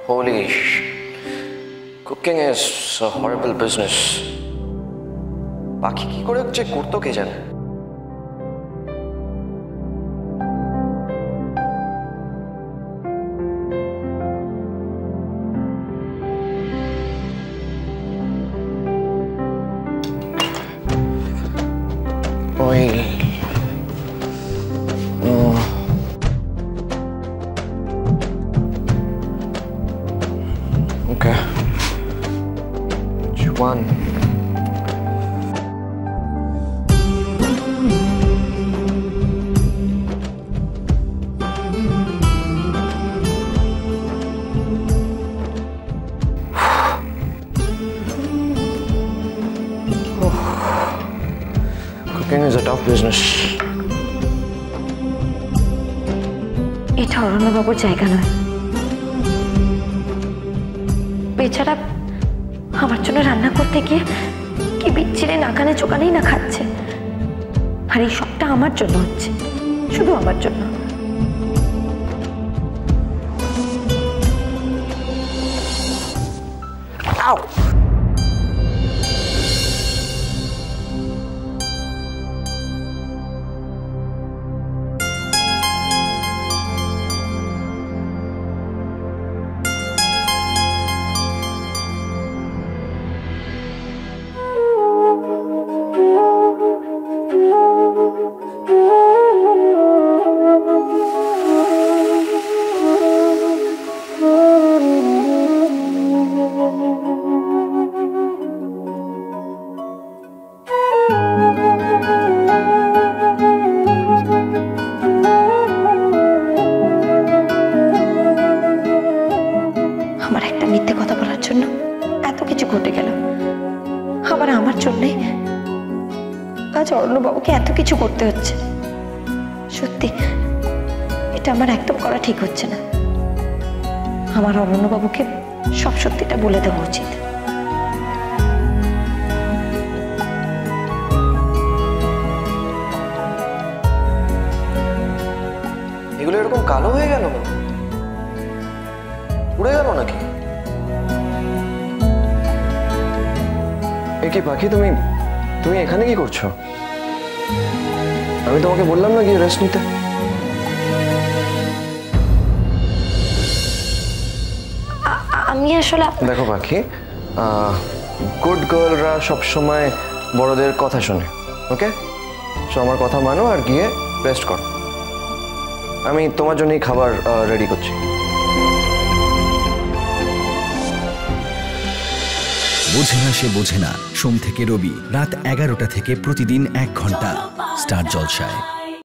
Holy cooking is a horrible business. বাকি কি করে যে করতো কে জানে। ওই okay. Which one? Cooking is a tough business. এটা অরণ্যবাবুর জায়গা নয়। বেচারা আমার জন্য রান্না করতে গিয়ে কি বিচ্ছিরে নাকানে চোকানেই না খাচ্ছে, আর এই সবটা আমার জন্য হচ্ছে, শুধু আমার জন্য। আমার একটা মিথ্যে কথা বলার জন্য এত কিছু ঘটে গেল, আবার আমার জন্যে আজ অরণ্যবাবুকে এত কিছু করতে হচ্ছে। সত্যি এটা আমার একদম করা ঠিক হচ্ছে না। আমার অরণ্যবাবুকে সব সত্যিটা বলে দেওয়া উচিত। এগুলো এরকম কালো হয়ে গেল, উড়ে গেল নাকি? কি পাখি, তুমি তুমি এখানে কি করছো? আমি তোমাকে বললাম না গিয়ে রেস্ট নিতে। আমি আসলে দেখো পাখি, গুড গার্লরা সবসময় বড়দের কথা শোনে, ওকে? সো আমার কথা মানো আর গিয়ে রেস্ট করো। আমি তোমার জন্যই খাবার রেডি করছি। বোঝে না সে বোঝে না, সোম থেকে রবি রাত 11টা থেকে প্রতিদিন 1 ঘন্টা স্টার জলসায়।